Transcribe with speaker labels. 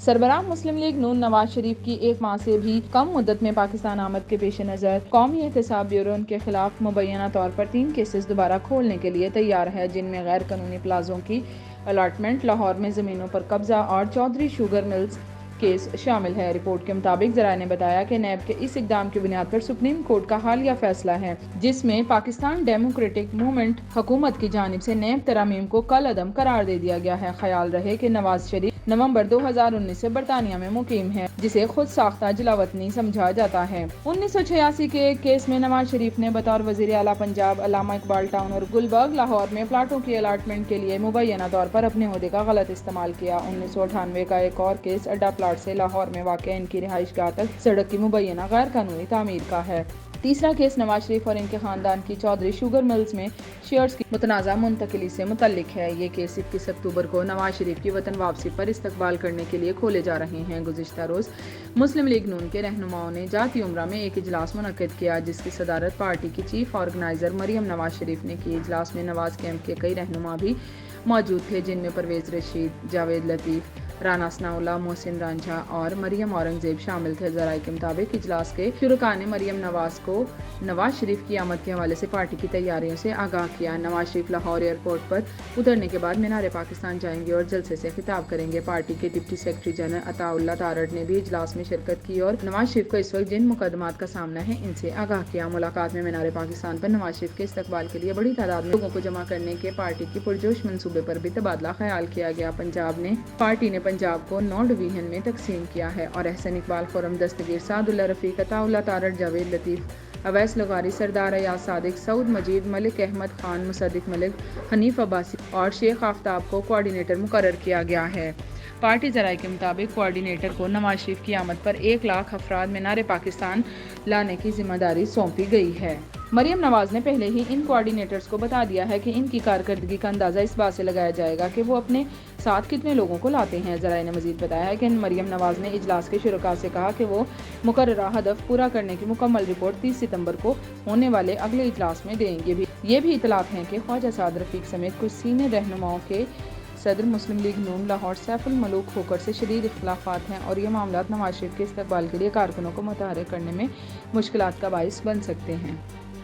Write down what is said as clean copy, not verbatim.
Speaker 1: سربراہ مسلم لیگ نون نواز شریف کی 1 ماہ سے بھی کم مدت میں پاکستان آمد کے پیش نظر قومی احتساب بیورو ان کے خلاف مبینہ طور پر 3 کیسز دوبارہ کھولنے کے لیے تیار ہے، جن میں غیر قانونی پلازوں کی الاٹمنٹ، لاہور میں زمینوں پر قبضہ اور چودھری شوگر ملز کیس شامل ہے۔ رپورٹ کے مطابق ذرائع نے بتایا کہ نیب کے اس اقدام کی بنیاد پر سپریم کورٹ کا حالیہ فیصلہ ہے، جس میں پاکستان ڈیموکریٹک موومنٹ حکومت کی جانب سے نیب ترامیم کو کالعدم قرار دے دیا گیا ہے۔ خیال رہے کہ نواز شریف نومبر 2019 سے برطانیہ میں مقیم ہے، جسے خود ساختہ جلاوطنی سمجھا جاتا ہے۔ 1986 کے ایک کیس میں نواز شریف نے بطور وزیر اعلیٰ پنجاب علامہ اقبال ٹاؤن اور گلبرگ، لاہور میں پلاٹوں کی الاٹمنٹ کے لیے مبینہ طور پر اپنے عہدے کا غلط استعمال کیا۔ 1998 کا ایک اور کیس اڈا پلاٹ سے لاہور میں واقع ان کی رہائش گاہ تک سڑک کی مبینہ غیر قانونی تعمیر کا ہے۔ تیسرا کیس نواز شریف اور ان کے خاندان کی چودھری شوگر ملز میں شیئرز کی متنازع منتقلی سے متعلق ہے۔ یہ کیس 21 اکتوبر کو نواز شریف کی وطن واپسی پر استقبال کرنے کے لیے کھولے جا رہے ہیں۔ گزشتہ روز مسلم لیگ نون کے رہنماؤں نے جاتی امرہ میں ایک اجلاس منعقد کیا، جس کی صدارت پارٹی کی چیف آرگنائزر مریم نواز شریف نے کی۔ اجلاس میں نواز کیمپ کے کئی رہنما بھی موجود تھے، جن میں پرویز رشید، جاوید لطیف، رانا ثناءاللہ، محسن رانجھا اور مریم اورنگزیب شامل تھے۔ ذرائع کے مطابق اجلاس کے شرکاء نے مریم نواز کو نواز شریف کی آمد کے حوالے سے پارٹی کی تیاریوں سے آگاہ کیا۔ نواز شریف لاہور ایئرپورٹ پر اترنے کے بعد مینار پاکستان جائیں گے اور جلسے سے خطاب کریں گے۔ پارٹی کے ڈپٹی سیکرٹری جنرل عطا اللہ تارڑ نے بھی اجلاس میں شرکت کی اور نواز شریف کو اس وقت جن مقدمات کا سامنا ہے ان سے آگاہ کیا۔ ملاقات میں مینار پاکستان پر نواز شریف کے استقبال کے لیے بڑی تعداد میں لوگوں کو جمع کرنے کے پارٹی کی پرجوش منصوبے پر بھی تبادلہ خیال کیا گیا۔ پارٹی نے پنجاب کو 9 ڈویژن میں تقسیم کیا ہے اور احسن اقبال، خرم دستگیر، سعد اللہ رفیق، عطا اللہ تارڑ، جاوید لطیف، اویس لغاری، سردار ایاز صادق، سعود مجید، ملک احمد خان، مصدق ملک، حنیف عباسی اور شیخ آفتاب کو کوارڈینیٹر مقرر کیا گیا ہے۔ پارٹی ذرائع کے مطابق کوارڈینیٹر کو نواز شریف کی آمد پر 1 لاکھ افراد مینار پاکستان لانے کی ذمہ داری سونپی گئی ہے۔ مریم نواز نے پہلے ہی ان کوارڈینیٹرز کو بتا دیا ہے کہ ان کی کارکردگی کا اندازہ اس بات سے لگایا جائے گا کہ وہ اپنے ساتھ کتنے لوگوں کو لاتے ہیں۔ ذرائع نے مزید بتایا ہے کہ مریم نواز نے اجلاس کے شرکاء سے کہا کہ وہ مقررہ ہدف پورا کرنے کی مکمل رپورٹ 30 ستمبر کو ہونے والے اگلے اجلاس میں دیں گے۔ یہ بھی اطلاعات ہیں کہ خواجہ سعد رفیق سمیت کچھ سینئر رہنماؤں کے صدر مسلم لیگ نون لاہور سیف الملوک ہوکر سے شدید اختلافات ہیں اور یہ معاملات نواز شریف کے استقبال کے لیے کارکنوں کو متحرک کرنے میں مشکلات کا باعث بن سکتے ہیں۔